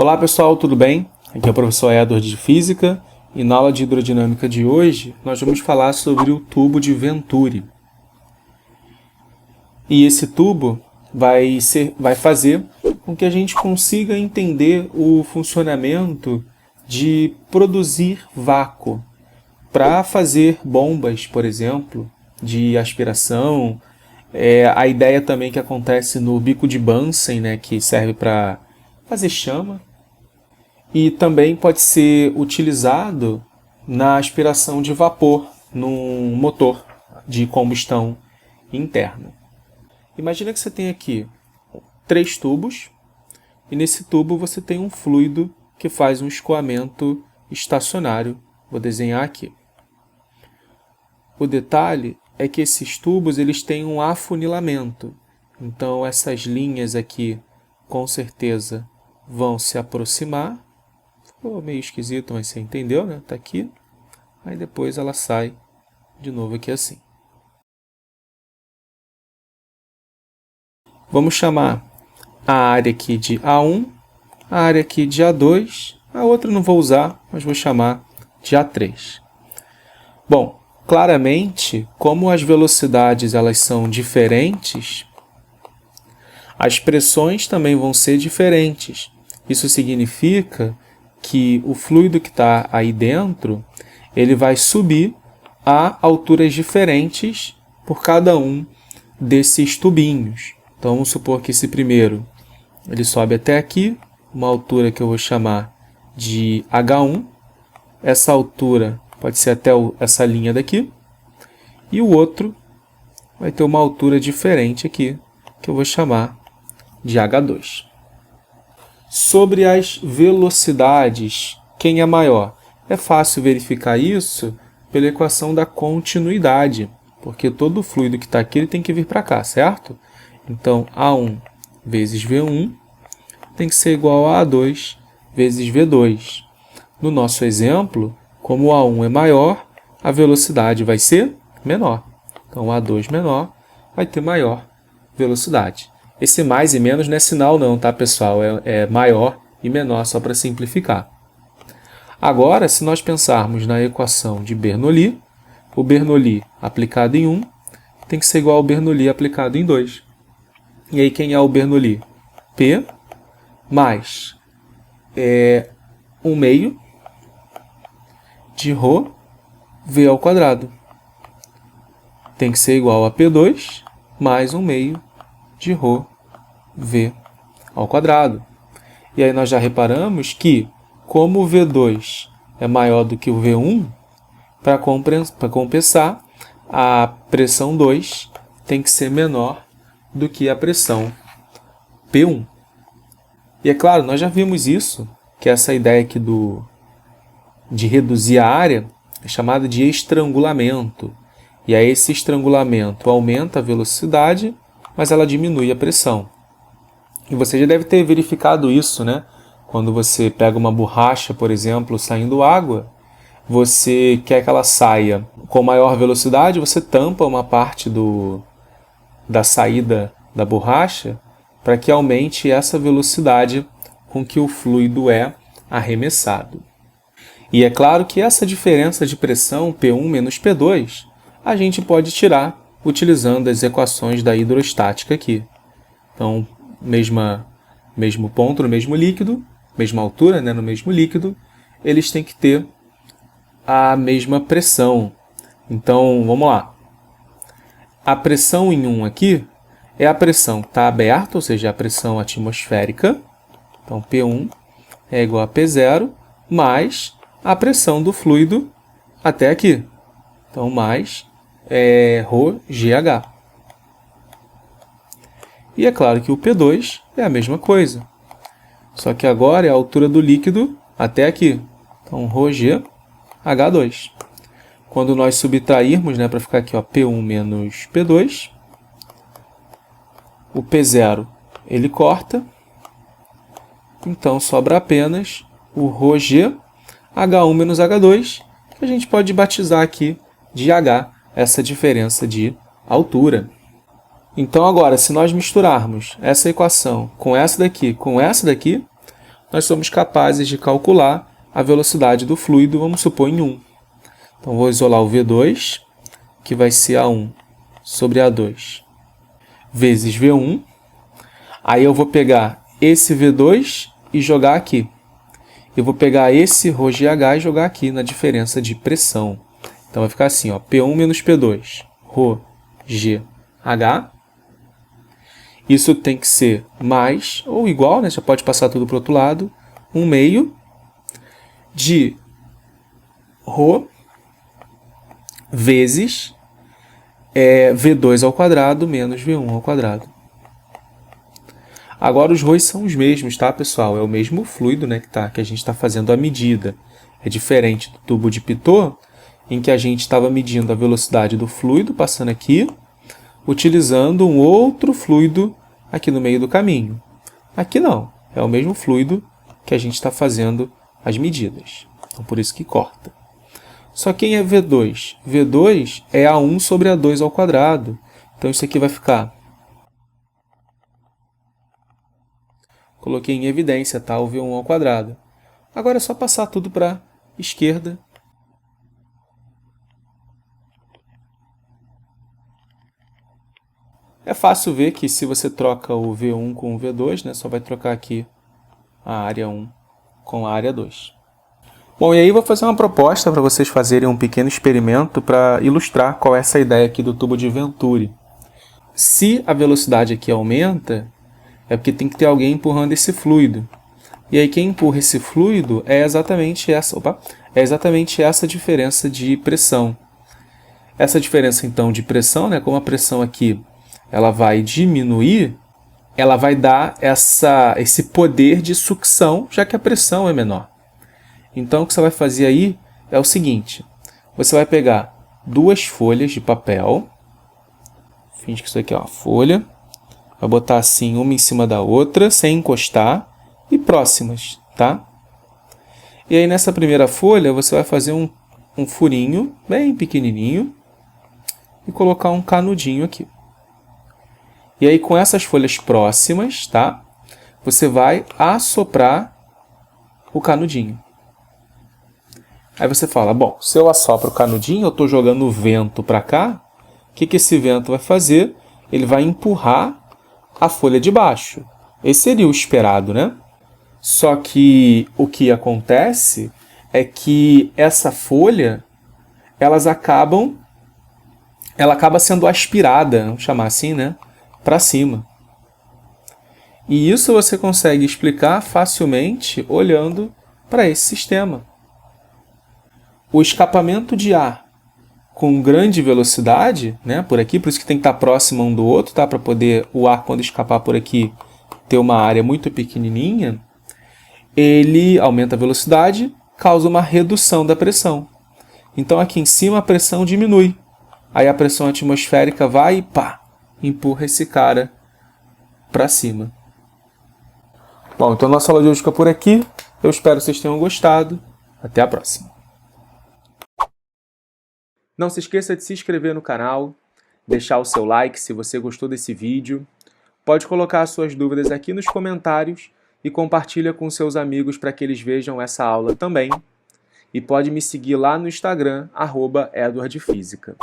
Olá pessoal, tudo bem? Aqui é o professor Edward de Física e na aula de Hidrodinâmica de hoje nós vamos falar sobre o tubo de Venturi. E esse tubo vai fazer com que a gente consiga entender o funcionamento de produzir vácuo para fazer bombas, por exemplo, de aspiração. A ideia também que acontece no bico de Bunsen, né, que serve para fazer chama. E também pode ser utilizado na aspiração de vapor num motor de combustão interna. Imagina que você tem aqui 3 tubos e nesse tubo você tem um fluido que faz um escoamento estacionário. Vou desenhar aqui. O detalhe é que esses tubos eles têm um afunilamento. Então essas linhas aqui com certeza vão se aproximar. Ficou meio esquisito, mas você entendeu, né? Tá aqui. Aí depois ela sai de novo aqui assim. Vamos chamar a área aqui de A1, a área aqui de A2, a outra não vou usar, mas vou chamar de A3. Bom, claramente, como as velocidades elas são diferentes, as pressões também vão ser diferentes. Isso significa que o fluido que está aí dentro, ele vai subir a alturas diferentes por cada um desses tubinhos. Então, vamos supor que esse primeiro, ele sobe até aqui, uma altura que eu vou chamar de H1. Essa altura pode ser até essa linha daqui. E o outro vai ter uma altura diferente aqui, que eu vou chamar de H2. Sobre as velocidades, quem é maior? É fácil verificar isso pela equação da continuidade, porque todo fluido que está aqui ele tem que vir para cá, certo? Então, A1 vezes V1 tem que ser igual a A2 vezes V2. No nosso exemplo, como o A1 é maior, a velocidade vai ser menor. Então, A2 menor vai ter maior velocidade. Esse mais e menos não é sinal não, tá, pessoal? É maior e menor, só para simplificar. Agora, se nós pensarmos na equação de Bernoulli, o Bernoulli aplicado em 1 tem que ser igual ao Bernoulli aplicado em 2. E aí, quem é o Bernoulli? P mais 1 meio de ρ V ao quadrado. Tem que ser igual a P2 mais 1 meio de ρ V ao quadrado. E aí nós já reparamos que, como o V2 é maior do que o V1, para compensar, a pressão 2 tem que ser menor do que a pressão P1. E é claro, nós já vimos isso, que essa ideia aqui de reduzir a área é chamada de estrangulamento. E aí esse estrangulamento aumenta a velocidade, mas ela diminui a pressão. E você já deve ter verificado isso, né? Quando você pega uma borracha, por exemplo, saindo água, você quer que ela saia com maior velocidade, você tampa uma parte da saída da borracha para que aumente essa velocidade com que o fluido é arremessado. E é claro que essa diferença de pressão P1 menos P2 a gente pode tirar utilizando as equações da hidrostática aqui. Então, mesmo ponto no mesmo líquido, mesma altura, né, no mesmo líquido, eles têm que ter a mesma pressão. Então, vamos lá. A pressão em 1 aqui é a pressão que está aberta, ou seja, a pressão atmosférica. Então, P1 é igual a P0 mais a pressão do fluido até aqui. Então, mais ρGH. E é claro que o P2 é a mesma coisa. Só que agora é a altura do líquido até aqui. Então, ρGH2. Quando nós subtrairmos, né, para ficar aqui, ó, P1 menos P2, o P0 ele corta. Então, sobra apenas o ρG, H1 menos H2, que a gente pode batizar aqui de H, essa diferença de altura. Então agora, se nós misturarmos essa equação com essa daqui, nós somos capazes de calcular a velocidade do fluido, vamos supor, em 1. Então, vou isolar o V2, que vai ser A1 sobre A2, vezes V1. Aí eu vou pegar esse V2 e jogar aqui. Eu vou pegar esse ρgh e jogar aqui na diferença de pressão. Então, vai ficar assim, ó, P1 menos P2, ρgh. Isso tem que ser mais ou igual, né? Já pode passar tudo para o outro lado. 1/2 de ρ vezes V2 ao quadrado menos V1 ao quadrado. Agora os ρs são os mesmos, tá, pessoal? É o mesmo fluido, né, que a gente está fazendo a medida. É diferente do tubo de Pitot, em que a gente estava medindo a velocidade do fluido passando aqui, utilizando um outro fluido aqui no meio do caminho. Aqui não, é o mesmo fluido que a gente está fazendo as medidas. Então, por isso que corta. Só quem é V2? V2 é A1 sobre A2 ao quadrado. Então, isso aqui vai ficar... Coloquei em evidência, tá? O V1 ao quadrado. Agora é só passar tudo para a esquerda. É fácil ver que se você troca o V1 com o V2, né, só vai trocar aqui a área 1 com a área 2. Bom, e aí eu vou fazer uma proposta para vocês fazerem um pequeno experimento para ilustrar qual é essa ideia aqui do tubo de Venturi. Se a velocidade aqui aumenta, é porque tem que ter alguém empurrando esse fluido. E aí quem empurra esse fluido é exatamente essa diferença de pressão. Essa diferença então de pressão, né, como a pressão aqui ela vai diminuir, ela vai dar esse poder de sucção, já que a pressão é menor. Então, o que você vai fazer aí é o seguinte. Você vai pegar 2 folhas de papel. Finge que isso aqui é uma folha. Vai botar assim, uma em cima da outra, sem encostar, e próximas, tá? E aí, nessa primeira folha, você vai fazer um furinho bem pequenininho e colocar um canudinho aqui. E aí, com essas folhas próximas, tá? Você vai assoprar o canudinho. Aí você fala, bom, se eu assopro o canudinho, eu estou jogando o vento para cá, o que esse vento vai fazer? Ele vai empurrar a folha de baixo. Esse seria o esperado, né? Só que o que acontece é que essa folha, ela acaba sendo aspirada, vamos chamar assim, né? Para cima. E isso você consegue explicar facilmente olhando para esse sistema. O escapamento de ar com grande velocidade, né, por aqui, por isso que tem que estar próximo um do outro, tá, para poder o ar, quando escapar por aqui, ter uma área muito pequenininha, ele aumenta a velocidade, causa uma redução da pressão. Então, aqui em cima, a pressão diminui. Aí a pressão atmosférica vai e pá, empurra esse cara para cima. Bom, então nossa aula de hoje fica por aqui. Eu espero que vocês tenham gostado. Até a próxima. Não se esqueça de se inscrever no canal, deixar o seu like se você gostou desse vídeo. Pode colocar suas dúvidas aqui nos comentários e compartilha com seus amigos para que eles vejam essa aula também. E pode me seguir lá no Instagram, @edwardfísica.